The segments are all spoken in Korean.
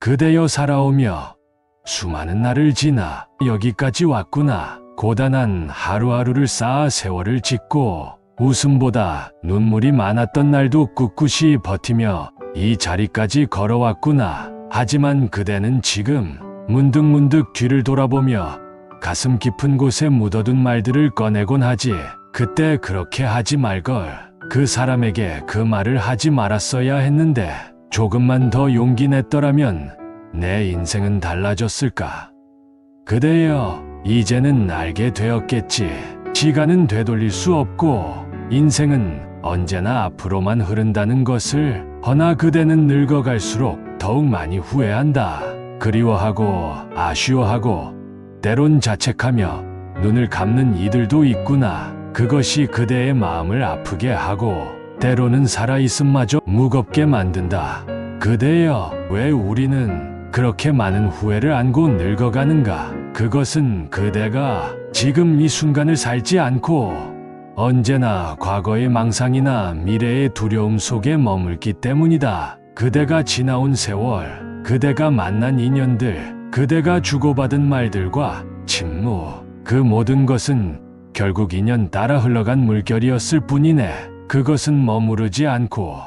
그대여 살아오며 수많은 날을 지나 여기까지 왔구나. 고단한 하루하루를 쌓아 세월을 짓고 웃음보다 눈물이 많았던 날도 꿋꿋이 버티며 이 자리까지 걸어왔구나. 하지만 그대는 지금 문득문득 뒤를 돌아보며 가슴 깊은 곳에 묻어둔 말들을 꺼내곤 하지. 그때 그렇게 하지 말걸. 그 사람에게 그 말을 하지 말았어야 했는데 조금만 더 용기 냈더라면 내 인생은 달라졌을까. 그대여, 이제는 알게 되었겠지. 시간은 되돌릴 수 없고 인생은 언제나 앞으로만 흐른다는 것을. 허나 그대는 늙어갈수록 더욱 많이 후회한다. 그리워하고 아쉬워하고 때론 자책하며 눈을 감는 이들도 있구나. 그것이 그대의 마음을 아프게 하고 때로는 살아있음마저 무겁게 만든다. 그대여, 왜 우리는 그렇게 많은 후회를 안고 늙어가는가? 그것은 그대가 지금 이 순간을 살지 않고 언제나 과거의 망상이나 미래의 두려움 속에 머물기 때문이다. 그대가 지나온 세월, 그대가 만난 인연들, 그대가 주고받은 말들과 침묵, 그 모든 것은 결국 인연 따라 흘러간 물결이었을 뿐이네. 그것은 머무르지 않고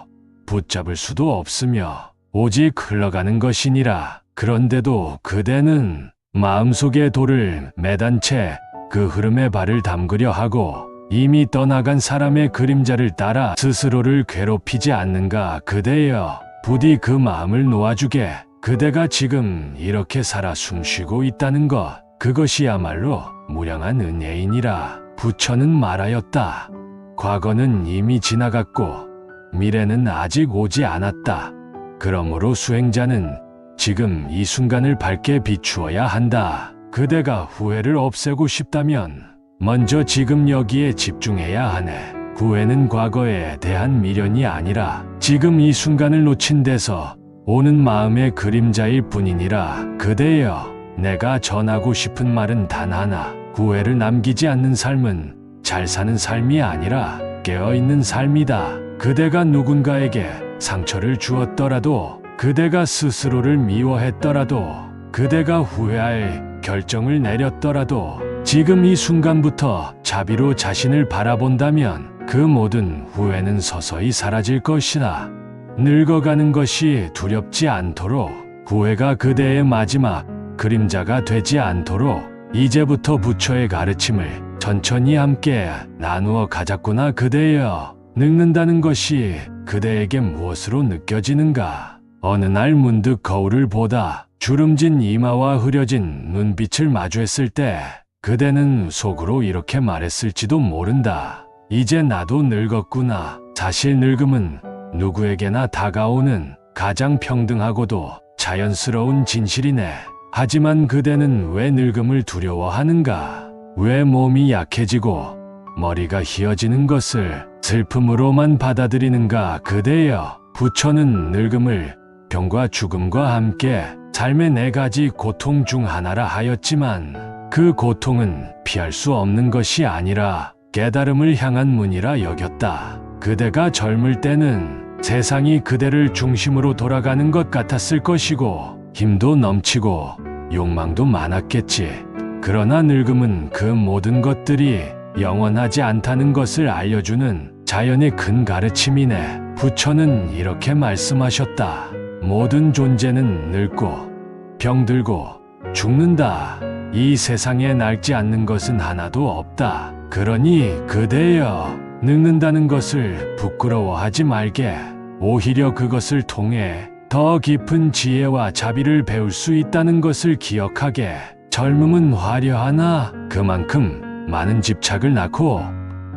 붙잡을 수도 없으며 오직 흘러가는 것이니라. 그런데도 그대는 마음속에 돌을 매단 채 그 흐름에 발을 담그려 하고 이미 떠나간 사람의 그림자를 따라 스스로를 괴롭히지 않는가. 그대여, 부디 그 마음을 놓아주게. 그대가 지금 이렇게 살아 숨쉬고 있다는 것, 그것이야말로 무량한 은혜이니라. 부처는 말하였다. 과거는 이미 지나갔고 미래는 아직 오지 않았다. 그러므로 수행자는 지금 이 순간을 밝게 비추어야 한다. 그대가 후회를 없애고 싶다면 먼저 지금 여기에 집중해야 하네. 후회는 과거에 대한 미련이 아니라 지금 이 순간을 놓친 데서 오는 마음의 그림자일 뿐이니라. 그대여, 내가 전하고 싶은 말은 단 하나. 후회를 남기지 않는 삶은 잘 사는 삶이 아니라 깨어있는 삶이다. 그대가 누군가에게 상처를 주었더라도, 그대가 스스로를 미워했더라도, 그대가 후회할 결정을 내렸더라도 지금 이 순간부터 자비로 자신을 바라본다면 그 모든 후회는 서서히 사라질 것이다. 늙어가는 것이 두렵지 않도록, 후회가 그대의 마지막 그림자가 되지 않도록 이제부터 부처의 가르침을 천천히 함께 나누어 가자꾸나. 그대여, 늙는다는 것이 그대에게 무엇으로 느껴지는가? 어느 날 문득 거울을 보다 주름진 이마와 흐려진 눈빛을 마주했을 때 그대는 속으로 이렇게 말했을지도 모른다. 이제 나도 늙었구나. 사실 늙음은 누구에게나 다가오는 가장 평등하고도 자연스러운 진실이네. 하지만 그대는 왜 늙음을 두려워하는가? 왜 몸이 약해지고 머리가 희어지는 것을 슬픔으로만 받아들이는가? 그대여, 부처는 늙음을 병과 죽음과 함께 삶의 4가지 고통 중 하나라 하였지만 그 고통은 피할 수 없는 것이 아니라 깨달음을 향한 문이라 여겼다. 그대가 젊을 때는 세상이 그대를 중심으로 돌아가는 것 같았을 것이고 힘도 넘치고 욕망도 많았겠지. 그러나 늙음은 그 모든 것들이 영원하지 않다는 것을 알려주는 자연의 큰 가르침이네. 부처는 이렇게 말씀하셨다. 모든 존재는 늙고 병들고 죽는다. 이 세상에 낡지 않는 것은 하나도 없다. 그러니 그대여, 늙는다는 것을 부끄러워하지 말게. 오히려 그것을 통해 더 깊은 지혜와 자비를 배울 수 있다는 것을 기억하게. 젊음은 화려하나 그만큼 많은 집착을 낳고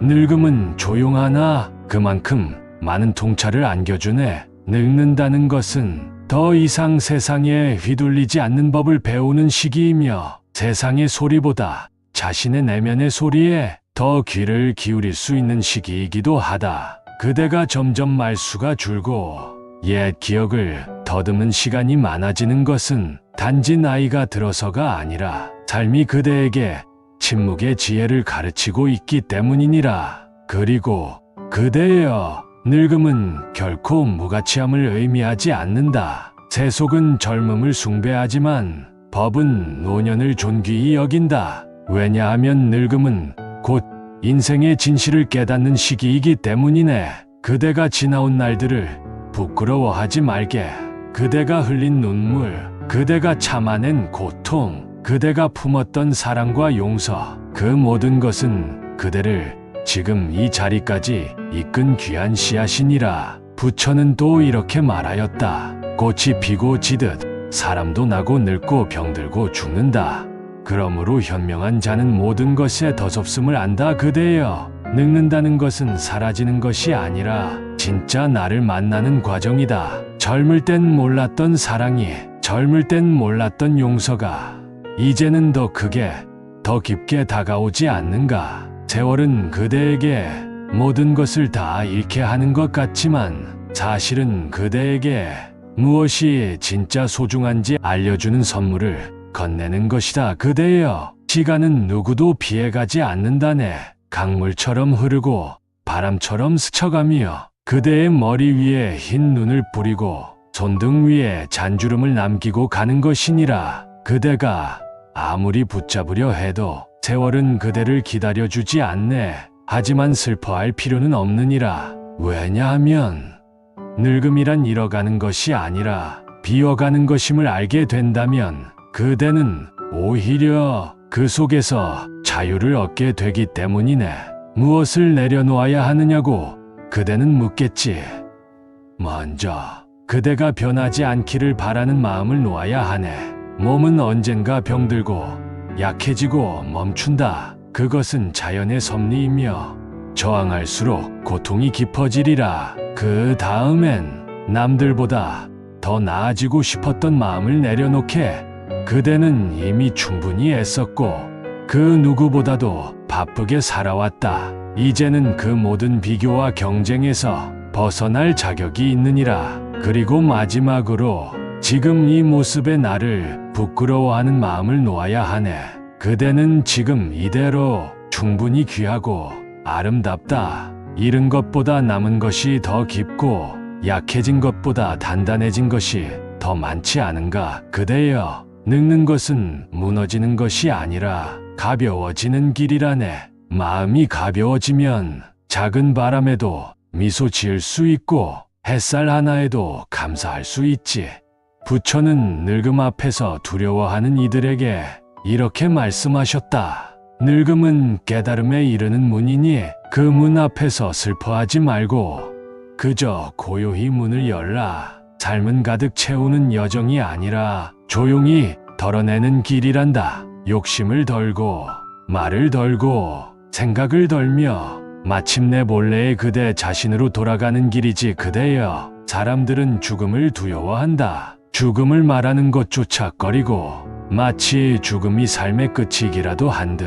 늙음은 조용하나 그만큼 많은 통찰을 안겨주네. 늙는다는 것은 더 이상 세상에 휘둘리지 않는 법을 배우는 시기이며 세상의 소리보다 자신의 내면의 소리에 더 귀를 기울일 수 있는 시기이기도 하다. 그대가 점점 말수가 줄고 옛 기억을 더듬는 시간이 많아지는 것은 단지 나이가 들어서가 아니라 삶이 그대에게 침묵의 지혜를 가르치고 있기 때문이니라. 그리고 그대여, 늙음은 결코 무가치함을 의미하지 않는다. 세속은 젊음을 숭배하지만 법은 노년을 존귀히 여긴다. 왜냐하면 늙음은 곧 인생의 진실을 깨닫는 시기이기 때문이네. 그대가 지나온 날들을 부끄러워하지 말게. 그대가 흘린 눈물, 그대가 참아낸 고통, 그대가 품었던 사랑과 용서, 그 모든 것은 그대를 지금 이 자리까지 이끈 귀한 씨앗이니라. 부처는 또 이렇게 말하였다. 꽃이 피고 지듯 사람도 나고 늙고 병들고 죽는다. 그러므로 현명한 자는 모든 것에 덧없음을 안다. 그대여, 늙는다는 것은 사라지는 것이 아니라 진짜 나를 만나는 과정이다. 젊을 땐 몰랐던 사랑이, 젊을 땐 몰랐던 용서가 이제는 더 크게, 더 깊게 다가오지 않는가. 세월은 그대에게 모든 것을 다 잃게 하는 것 같지만 사실은 그대에게 무엇이 진짜 소중한지 알려주는 선물을 건네는 것이다. 그대여, 시간은 누구도 피해가지 않는다네. 강물처럼 흐르고 바람처럼 스쳐가며 그대의 머리 위에 흰 눈을 뿌리고 손등 위에 잔주름을 남기고 가는 것이니라. 그대가 아무리 붙잡으려 해도 세월은 그대를 기다려주지 않네. 하지만 슬퍼할 필요는 없느니라. 왜냐하면 늙음이란 잃어가는 것이 아니라 비워가는 것임을 알게 된다면 그대는 오히려 그 속에서 자유를 얻게 되기 때문이네. 무엇을 내려놓아야 하느냐고 그대는 묻겠지. 먼저 그대가 변하지 않기를 바라는 마음을 놓아야 하네. 몸은 언젠가 병들고 약해지고 멈춘다. 그것은 자연의 섭리이며 저항할수록 고통이 깊어지리라. 그 다음엔 남들보다 더 나아지고 싶었던 마음을 내려놓게. 그대는 이미 충분히 애썼고 그 누구보다도 바쁘게 살아왔다. 이제는 그 모든 비교와 경쟁에서 벗어날 자격이 있느니라. 그리고 마지막으로 지금 이 모습의 나를 부끄러워하는 마음을 놓아야 하네. 그대는 지금 이대로 충분히 귀하고 아름답다. 잃은 것보다 남은 것이 더 깊고 약해진 것보다 단단해진 것이 더 많지 않은가. 그대여, 늙는 것은 무너지는 것이 아니라 가벼워지는 길이라네. 마음이 가벼워지면 작은 바람에도 미소 지을 수 있고 햇살 하나에도 감사할 수 있지. 부처는 늙음 앞에서 두려워하는 이들에게 이렇게 말씀하셨다. 늙음은 깨달음에 이르는 문이니 그 문 앞에서 슬퍼하지 말고 그저 고요히 문을 열라. 삶은 가득 채우는 여정이 아니라 조용히 덜어내는 길이란다. 욕심을 덜고 말을 덜고 생각을 덜며 마침내 본래의 그대 자신으로 돌아가는 길이지. 그대여, 사람들은 죽음을 두려워한다. 죽음을 말하는 것조차 꺼리고 마치 죽음이 삶의 끝이기라도 한 듯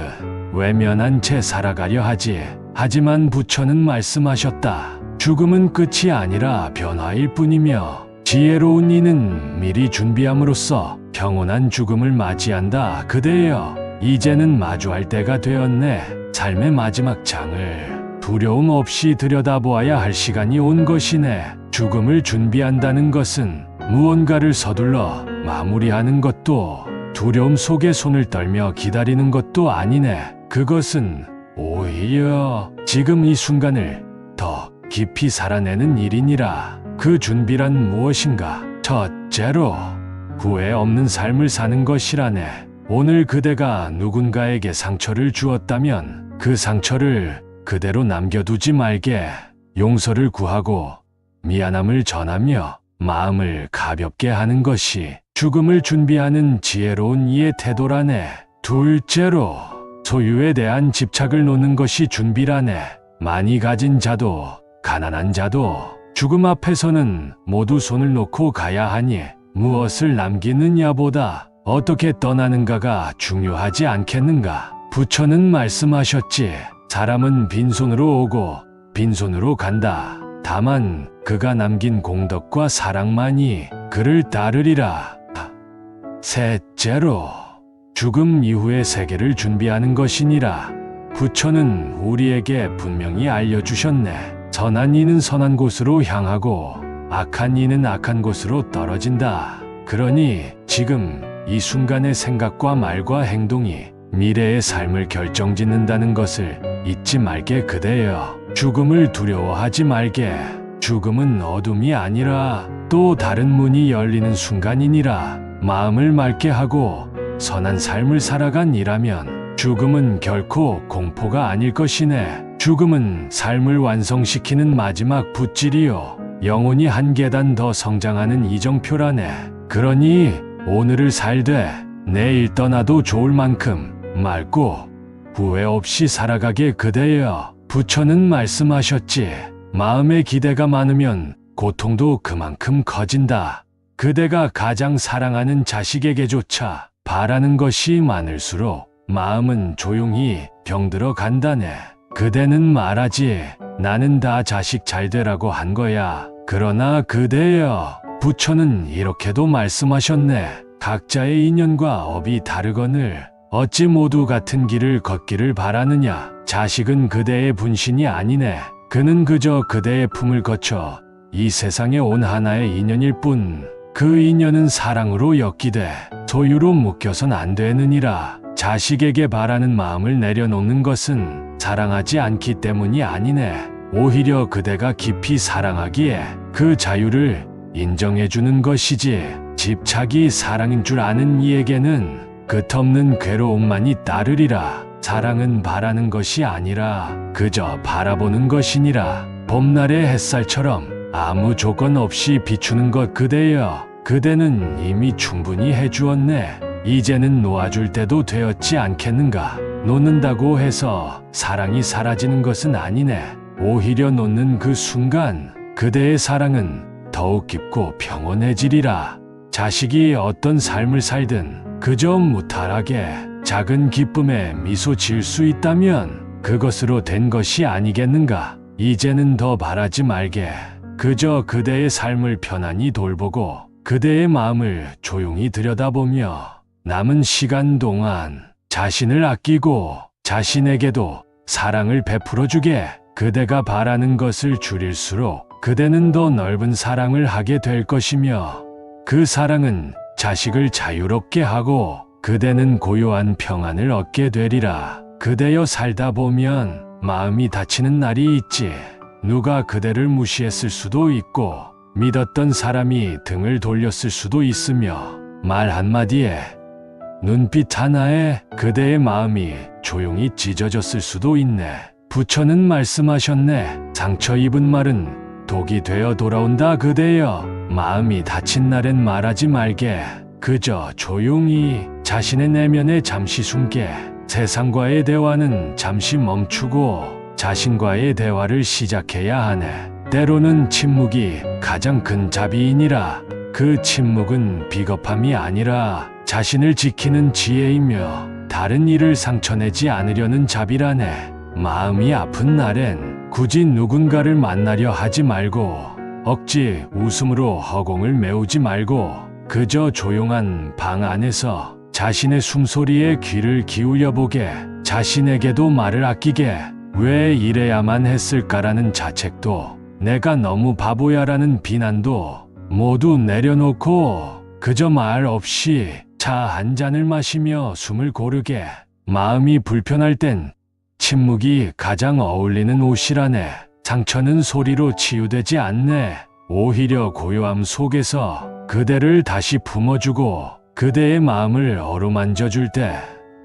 외면한 채 살아가려 하지. 하지만 부처는 말씀하셨다. 죽음은 끝이 아니라 변화일 뿐이며 지혜로운 이는 미리 준비함으로써 평온한 죽음을 맞이한다. 그대여, 이제는 마주할 때가 되었네. 삶의 마지막 장을 두려움 없이 들여다보아야 할 시간이 온 것이네. 죽음을 준비한다는 것은 무언가를 서둘러 마무리하는 것도 두려움 속에 손을 떨며 기다리는 것도 아니네. 그것은 오히려 지금 이 순간을 더 깊이 살아내는 일이니라. 그 준비란 무엇인가? 첫째로 후회 없는 삶을 사는 것이라네. 오늘 그대가 누군가에게 상처를 주었다면 그 상처를 그대로 남겨두지 말게 용서를 구하고 미안함을 전하며 마음을 가볍게 하는 것이 죽음을 준비하는 지혜로운 이의 태도라네. 둘째로 소유에 대한 집착을 놓는 것이 준비라네. 많이 가진 자도 가난한 자도 죽음 앞에서는 모두 손을 놓고 가야 하니 무엇을 남기느냐보다 어떻게 떠나는가가 중요하지 않겠는가. 부처는 말씀하셨지. 사람은 빈손으로 오고 빈손으로 간다. 다만 그가 남긴 공덕과 사랑만이 그를 따르리라. 셋째로 죽음 이후의 세계를 준비하는 것이니라. 부처는 우리에게 분명히 알려주셨네. 선한 이는 선한 곳으로 향하고 악한 이는 악한 곳으로 떨어진다. 그러니 지금 이 순간의 생각과 말과 행동이 미래의 삶을 결정짓는다는 것을 잊지 말게 그대여. 죽음을 두려워하지 말게. 죽음은 어둠이 아니라 또 다른 문이 열리는 순간이니라. 마음을 맑게 하고 선한 삶을 살아간이라면 죽음은 결코 공포가 아닐 것이네. 죽음은 삶을 완성시키는 마지막 붓질이요, 영혼이 한 계단 더 성장하는 이정표라네. 그러니 오늘을 살되 내일 떠나도 좋을 만큼 맑고 후회 없이 살아가게 그대여. 부처는 말씀하셨지. 마음의 기대가 많으면 고통도 그만큼 커진다. 그대가 가장 사랑하는 자식에게조차 바라는 것이 많을수록 마음은 조용히 병들어 간다네. 그대는 말하지. 나는 다 자식 잘 되라고 한 거야. 그러나 그대여, 부처는 이렇게도 말씀하셨네. 각자의 인연과 업이 다르거늘 어찌 모두 같은 길을 걷기를 바라느냐. 자식은 그대의 분신이 아니네. 그는 그저 그대의 품을 거쳐 이 세상에 온 하나의 인연일 뿐. 그 인연은 사랑으로 엮이되 소유로 묶여선 안 되느니라. 자식에게 바라는 마음을 내려놓는 것은 사랑하지 않기 때문이 아니네. 오히려 그대가 깊이 사랑하기에 그 자유를 인정해주는 것이지. 집착이 사랑인 줄 아는 이에게는 끝없는 괴로움만이 따르리라. 사랑은 바라는 것이 아니라 그저 바라보는 것이니라. 봄날의 햇살처럼 아무 조건 없이 비추는 것 그대여. 그대는 이미 충분히 해주었네. 이제는 놓아줄 때도 되었지 않겠는가. 놓는다고 해서 사랑이 사라지는 것은 아니네. 오히려 놓는 그 순간 그대의 사랑은 더욱 깊고 평온해지리라. 자식이 어떤 삶을 살든 그저 무탈하게 작은 기쁨에 미소 지을 수 있다면 그것으로 된 것이 아니겠는가. 이제는 더 바라지 말게. 그저 그대의 삶을 편안히 돌보고 그대의 마음을 조용히 들여다보며 남은 시간 동안 자신을 아끼고 자신에게도 사랑을 베풀어주게. 그대가 바라는 것을 줄일수록 그대는 더 넓은 사랑을 하게 될 것이며 그 사랑은 자식을 자유롭게 하고 그대는 고요한 평안을 얻게 되리라. 그대여, 살다 보면 마음이 다치는 날이 있지. 누가 그대를 무시했을 수도 있고 믿었던 사람이 등을 돌렸을 수도 있으며 말 한마디에 눈빛 하나에 그대의 마음이 조용히 찢어졌을 수도 있네. 부처는 말씀하셨네. 상처 입은 말은 독이 되어 돌아온다 그대여. 마음이 다친 날엔 말하지 말게. 그저 조용히 자신의 내면에 잠시 숨게. 세상과의 대화는 잠시 멈추고 자신과의 대화를 시작해야 하네. 때로는 침묵이 가장 큰 자비이니라. 그 침묵은 비겁함이 아니라 자신을 지키는 지혜이며 다른 이를 상처내지 않으려는 자비라네. 마음이 아픈 날엔 굳이 누군가를 만나려 하지 말고 억지 웃음으로 허공을 메우지 말고 그저 조용한 방 안에서 자신의 숨소리에 귀를 기울여 보게. 자신에게도 말을 아끼게. 왜 이래야만 했을까라는 자책도, 내가 너무 바보야라는 비난도 모두 내려놓고 그저 말 없이 차 한 잔을 마시며 숨을 고르게. 마음이 불편할 땐 침묵이 가장 어울리는 옷이라네. 상처는 소리로 치유되지 않네. 오히려 고요함 속에서 그대를 다시 품어주고 그대의 마음을 어루만져 줄 때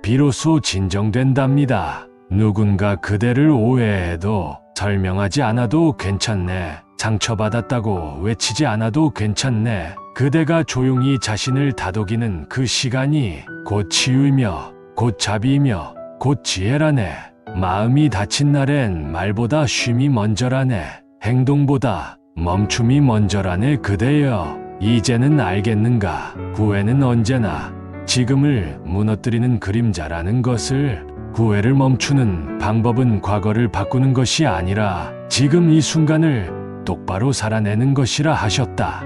비로소 진정된답니다. 누군가 그대를 오해해도 설명하지 않아도 괜찮네. 상처받았다고 외치지 않아도 괜찮네. 그대가 조용히 자신을 다독이는 그 시간이 곧 치유이며 곧 자비이며 곧 지혜라네. 마음이 다친 날엔 말보다 쉼이 먼저라네. 행동보다 멈춤이 먼저라네 그대여. 이제는 알겠는가. 후회는 언제나 지금을 무너뜨리는 그림자라는 것을. 후회를 멈추는 방법은 과거를 바꾸는 것이 아니라 지금 이 순간을 똑바로 살아내는 것이라 하셨다.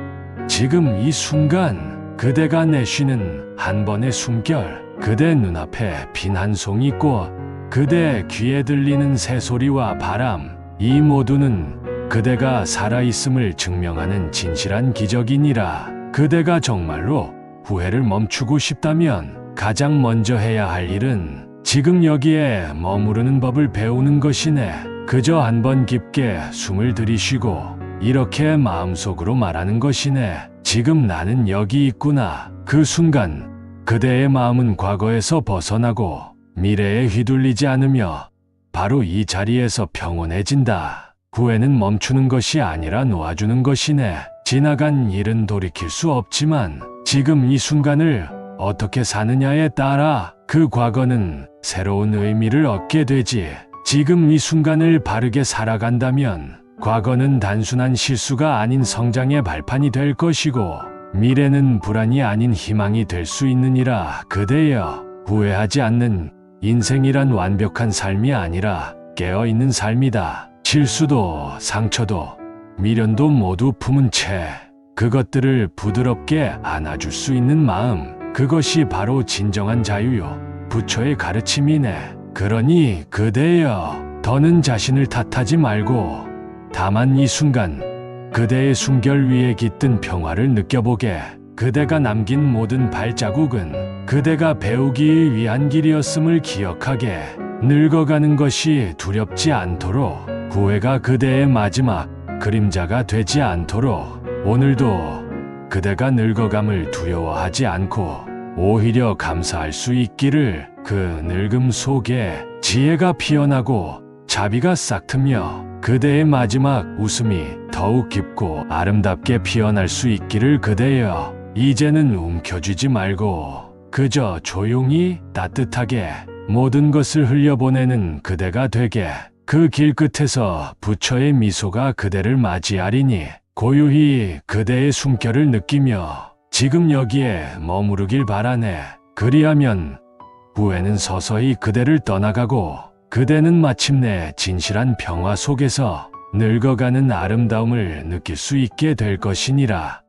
지금 이 순간 그대가 내쉬는 한 번의 숨결, 그대 눈앞에 빈 한 송이 꽃, 그대 귀에 들리는 새소리와 바람, 이 모두는 그대가 살아있음을 증명하는 진실한 기적이니라. 그대가 정말로 후회를 멈추고 싶다면 가장 먼저 해야 할 일은 지금 여기에 머무르는 법을 배우는 것이네. 그저 한번 깊게 숨을 들이쉬고 이렇게 마음속으로 말하는 것이네. 지금 나는 여기 있구나. 그 순간 그대의 마음은 과거에서 벗어나고 미래에 휘둘리지 않으며 바로 이 자리에서 평온해진다. 후회는 멈추는 것이 아니라 놓아주는 것이네. 지나간 일은 돌이킬 수 없지만 지금 이 순간을 어떻게 사느냐에 따라 그 과거는 새로운 의미를 얻게 되지. 지금 이 순간을 바르게 살아간다면 과거는 단순한 실수가 아닌 성장의 발판이 될 것이고 미래는 불안이 아닌 희망이 될 수 있느니라. 그대여, 후회하지 않는 인생이란 완벽한 삶이 아니라 깨어있는 삶이다. 실수도 상처도 미련도 모두 품은 채 그것들을 부드럽게 안아줄 수 있는 마음, 그것이 바로 진정한 자유요. 부처의 가르침이네. 그러니 그대여, 더는 자신을 탓하지 말고 다만 이 순간 그대의 숨결 위에 깃든 평화를 느껴보게. 그대가 남긴 모든 발자국은 그대가 배우기 위한 길이었음을 기억하게. 늙어가는 것이 두렵지 않도록, 후회가 그대의 마지막 그림자가 되지 않도록 오늘도 그대가 늙어감을 두려워하지 않고 오히려 감사할 수 있기를. 그 늙음 속에 지혜가 피어나고 자비가 싹트며 그대의 마지막 웃음이 더욱 깊고 아름답게 피어날 수 있기를. 그대여, 이제는 움켜쥐지 말고 그저 조용히 따뜻하게 모든 것을 흘려보내는 그대가 되게. 그 길 끝에서 부처의 미소가 그대를 맞이하리니 고요히 그대의 숨결을 느끼며 지금 여기에 머무르길 바라네. 그리하면 후회는 서서히 그대를 떠나가고 그대는 마침내 진실한 평화 속에서 늙어가는 아름다움을 느낄 수 있게 될 것이니라.